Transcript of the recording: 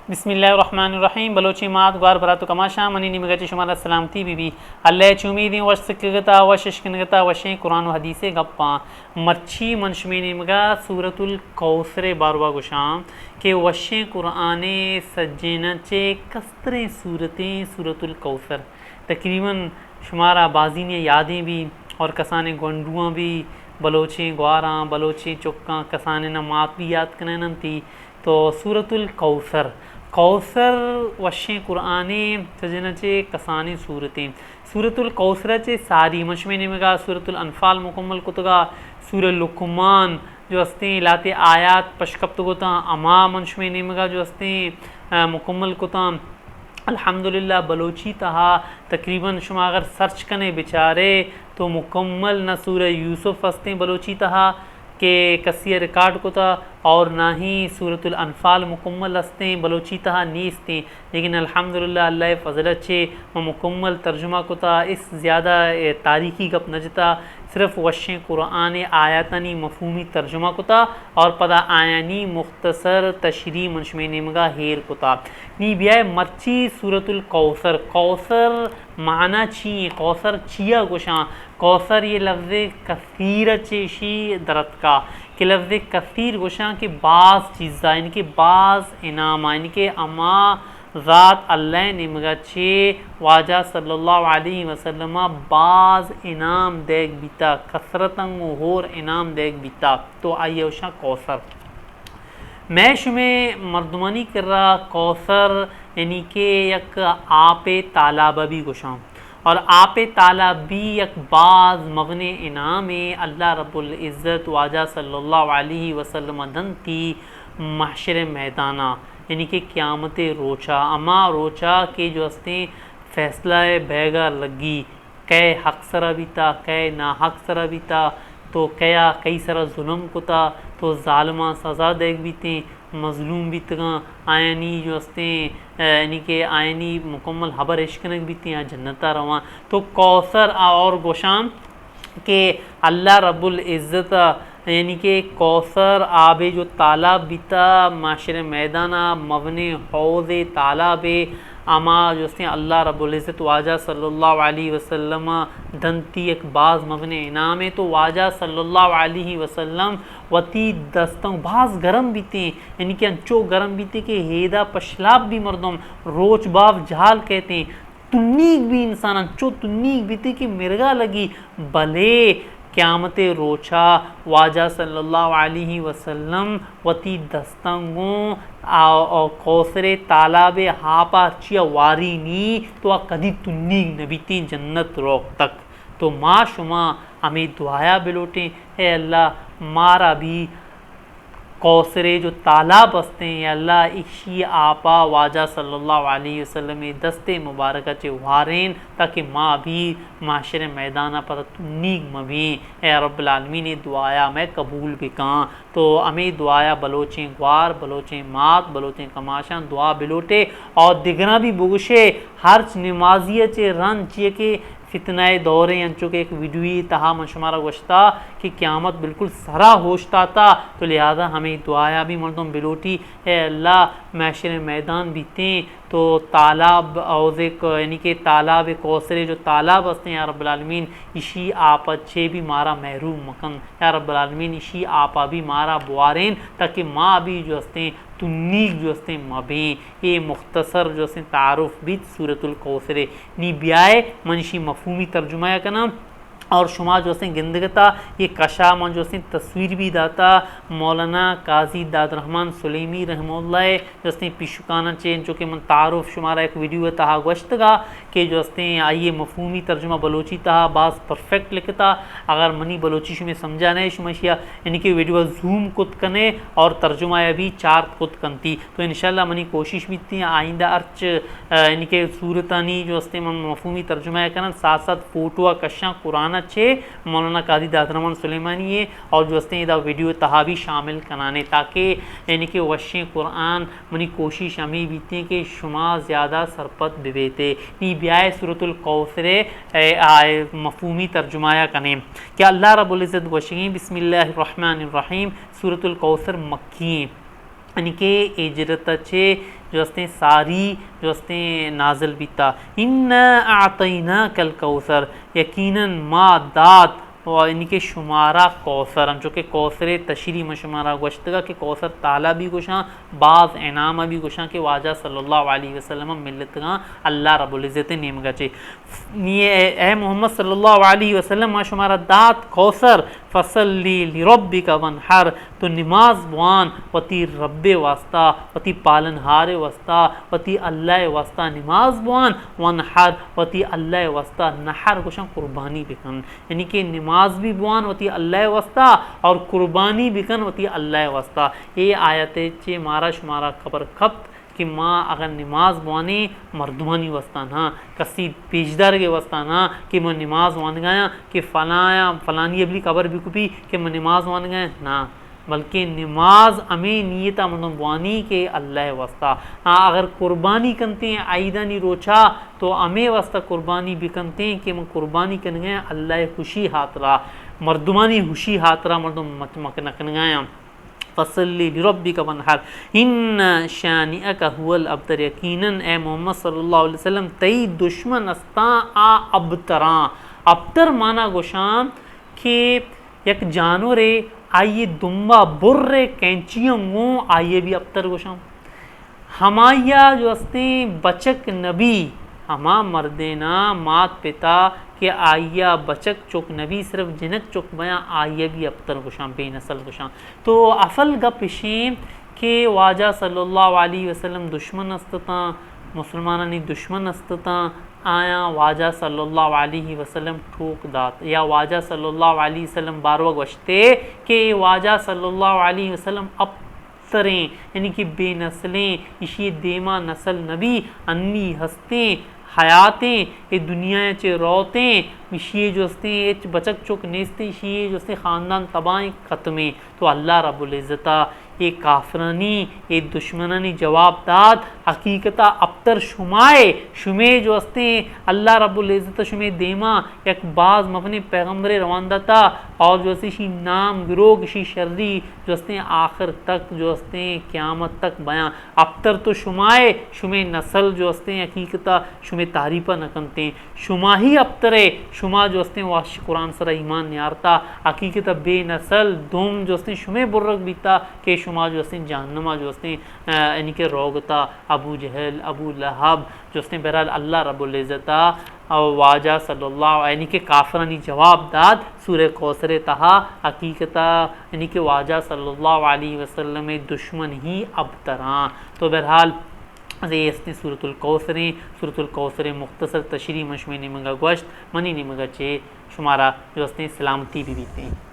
بسم الله الرحمن الرحیم بلوچی مات گوار براتو کماشا منی نمگچی شمال سلامتی بی بی اللہ چومیدیں وش سکگتا وش ششکنگتا وشیں قرآن و حدیث گپاں مرچی منشمی نمگا سورة الکوثر باروا گشام کہ وشیں قرآن سجینہ چے کستریں صورتیں سورة الکوثر تقریباً شمارا بازین یادیں بھی اور کسانے گونڈواں بھی بلوچیں گواراں بلوچیں چکاں کسانے نمات بھی یاد کنن تھی تو سورة الکوثر کوثر وشیں قرآن سجنہ چے کسانی صورتیں سورة الکوثر چے ساری مشمع نمگا سورة الانفال مکمل کتگا سورہ لقمان جو ہستیں لاتے آیات پشکپت گوتا اما منشمع نمگا جو ہستیں مکمل کتا الحمدللہ بلوچی تہا تقریباً شما اگر سرچ کنے بچارے تو مکمل نہ سورہ یوسف ہستیں بلوچی تہا کہ کسی ریکارڈ کو تھا اور نہ ہی سورة الانفال مکمل ہستیں بلوچی تہا نیستیں لیکن الحمدللہ اللہ فضل اچھے مکمل ترجمہ کو تھا اس زیادہ تاریخی گپ نجتا صرف وشیں قرآن آیاتانی مفہومی ترجمہ کو تھا اور پدا آیانی مختصر تشریح منشمع نمگا ہیر کو تھا نی بیائے مرچی سورة الکوثر کوثر معنی چی کوثر چیا گوشاں کوثر یہ لفظ کثیر چیشی درد کا کہ لفظ کثیر گوشاں کہ بعض چیزاں ان کے بعض انعام ان کے اما ذات اللہ نمگا چھے واجہ صلی اللہ علیہ وسلم بعض انعام دیکھ بیتا کثرتاً و ہور انعام دیکھ بیتا تو آئیے وشاں کوثر میں شمیں مردمانی کر رہا کوثر یعنی کہ یک آپ تالابہ بھی گوشاں اور آپ تالاب بھی یک بعض مغن انعام اللہ رب العزت واجہ صلی اللہ علیہ وسلم دن تی محشر میدانہ یعنی کہ قیامت روچا اما روچا کے جو ہستیں فیصلہ بیگا لگی کئے حق سرا بیتا کئے نا حق سرا بیتا تو کیا کئی سرا ظلم کتا تو ظالمہ سزا دیکھ بیتیں مظلوم بیتگاں آئینی جو ہستیں یعنی کہ آئینی مکمل حبر عشقنک بیتیں یا جنتا روان تو کوثر اور گوشام کہ اللہ رب العزت یعنی کہ کوثر آب جو تالاب بیتا معاشر میدانہ مبن حوض تالاب اما جو ہستیں اللہ رب العزت واجہ صلی اللہ علیہ وسلم دنتی ایک بعض مبن انعام ہے تو واجہ صلی اللہ علیہ وسلم وتی دستوں بعض گرم بیتے یعنی کہ انچو گرم بیتے کہ ہیدا پشلاب بھی مردم روچ باف جھال کہتے ہیں تنیک بھی انسان انچو تنیک بیتے کہ مرگا لگی بلے قیامت روچا واجہ صلی اللہ علیہ وسلم وتی دستنگوں کوثر تالاب ہاپا چیا واری نی تو کدی تنیک نبیتی جنت روک تک تو ما شما ہمیں دعایا بلوٹیں اے اللہ مارا بھی کوثرے جو تالاب ہستے ہیں اللہ اشی آپا واجہ صلی اللہ علیہ وسلم دست مبارکہ چے وارین تاکہ ماں بھی معاشر میدانہ پر تنیک مبین اے رب العالمین دعایا میں قبول بکاں تو ہمیں دعایا بلوچیں گوار بلوچیں مات بلوچیں کماشاں دعا بلوٹے اور دگنا بھی بگشے ہر نمازیہ چے رن چیئے کہ فتنہ دوریں انچو کہ ایک ویڈیوی تہا من شمارا گوشتا کہ قیامت بالکل سرا ہوشتا تھا تو لہذا ہمیں دعایا بھی مردم بلوٹی اے اللہ معاشر میدان بیتیں تو تالاب اوزک یعنی کہ تالاب کوثر جو تالاب ہستے ہیں یا رب العالمین اشی آپا چھے بھی مارا محروم مکن یا رب العالمین اشی آپا بھی مارا بوارین تاکہ ماں بھی جو ہستے تنیک جو ہستے مبین یہ مختصر جو ہستے تعارف بھی سورة الکوثر نی بیائے منشی مفہومی ترجمہ یا کنا اور شما جو ہستیں گندگتا یہ کشا من جو ہستیں تصویر بھی داتا مولانا قاضی داد رحمان سلیمی رحمہ اللہ جو ہستیں پیشکانہ چین جو کہ من تعارف شمارا ایک ویڈیو تہا گوشتگا کہ جو ہستیں آئیے مفہومی ترجمہ بلوچی تہا بعض پرفیکٹ لکھتا اگر منی بلوچی شمی سمجھا نہیں شمشیا یعنی کہ ویڈیو زوم کت کنے اور ترجمہ ابھی چار کت کنتی تو انشاءاللہ منی کوشش بھی تھی آئندہ ارچ یعنی کہ صورتانی جو ہستیں من مفہومی ترجمہ کرن ساتھ ساتھ فوٹو کشاں قرآن اچھے مولانا قاضی داد رحمان سلیمانی ہے اور جو ہستیں دا ویڈیو تہا بھی شامل کنانے تاکہ یعنی کہ وشیں قرآن منی کوشش ہمیں بیتی ہیں کہ شما زیادہ سرپت ببیتے نی بیائے سورة الکوثر مفہومی ترجمایا کنے کہ اللہ رب العزت وشیں بسم اللہ الرحمن الرحیم سورة الکوثر مکی یعنی کہ اجرت چھے جو ہستے ساری جو ہستے نازل بیتا انا اعطیناک الکوثر یقیناً ما دات اور ان کے شمارہ کوثر ہم چونکہ کوثر تشریح میں شمارہ گوشتگا کہ کوثر تعالیٰ بھی گوشاں بعض انعامہ بھی گوشاں کہ واجہ صلی اللہ علیہ وسلم ملتگاں اللہ رب العزت نیمگا چے یہ اے محمد صلی اللہ علیہ وسلم ما شمارہ دات کوثر فصلی لربک ونحر تو نماز بوان وتی رب واسطہ وتی پالنہار واسطہ وتی اللہ واسطہ نماز بوان ونحر وتی اللہ واسطہ نحر گوشاں قربانی بکن یعنی کہ نماز بھی بوان وتی اللہ واسطہ اور قربانی بکن وتی اللہ واسطہ یہ آیت چے مارا شمارا خبر کھپت کہ ماں اگر نماز بوانے مردمانی وستانا کسی پیشدار کے وستانا کہ میں نماز وان گیا کہ فلانی ابلی قبر بھی کپی کہ میں نماز وان گیا نا بلکہ نماز ہمیں نیتا مندم بوانی کے اللہ واسطہ اگر قربانی کنتے ہیں عیدانی روچا تو ہمیں واسطہ قربانی بھی کنتے ہیں کہ میں قربانی کن گیا اللہ خوشی حاطرہ مردمانی خوشی حاطرہ مردم مکن گیا فصلی لربک ونحر ان شانئک هو الابتر یقیناً اے محمد صلی اللہ علیہ وسلم تی دشمن استاں ابتراں ابتر مانا گوشان کہ یک جانورے آئیے دمبا برے کینچیوں گوں آئیے بھی ابتر گوشان ہمایا جو استیں بچک نبی ہما مردینا مات پتا کہ آئیا بچک چک نبی صرف جنک چک بیاں آئیے بھی ابتر گوشان بے نسل گوشان تو افل گا پشیم کہ واجہ صلی اللہ علیہ وسلم دشمن استتاں مسلمانانی دشمن استتاں آیا واجہ صلی اللہ علیہ وسلم ٹھوک دات یا واجہ صلی اللہ علیہ وسلم باروگ وشتے کہ واجہ صلی اللہ علیہ وسلم ابتریں یعنی کہ بے نسلیں اسی دیما نسل نبی انی ہستیں حیاتیں یہ دنیا چے روتیں یہ جو ہستیں بچک چک نیستیں یہ جو ہستیں خاندان تباہیں ختمیں تو اللہ رب العزتہ یہ کافرانی یہ دشمنانی جواب داد حقیقتہ ابتر شمائے شمے جو ہستیں اللہ رب العزتہ شمے دیما یک بعض مبنی پیغمبر رواندہ تا اور جو ہستے شی نام گروگ شی شرری جو ہستیں آخر تک جو ہستیں قیامت تک بیاں ابتر تو شمائے شمے نسل جو ہستیں حقیقتہ شمے تعریفہ نکنتے شما ہی ابترے شما جو ہستیں واش قرآن سر ایمان نیارتا حقیقتہ بے نسل دوم جو ہستیں شمے برگ بیتا کہ شما جو ہستیں جہنمہ جو ہستیں یعنی کہ روگتا ابو جہل ابو لہب جو ہستیں بہرحال اللہ رب العزتہ واجہ صلی اللہ یعنی کہ کافرانی جواب داد سورہ کوثر تہا حقیقتہ یعنی کہ واجہ صلی اللہ علیہ وسلم دشمن ہی ابتراں تو بہرحال یہ اس نے سورۃ الکوثر مختصر تشریح مشمع نمگا گوشت منی نمگا چے شمارا جو اس نے سلامتی بھی بیتے ہیں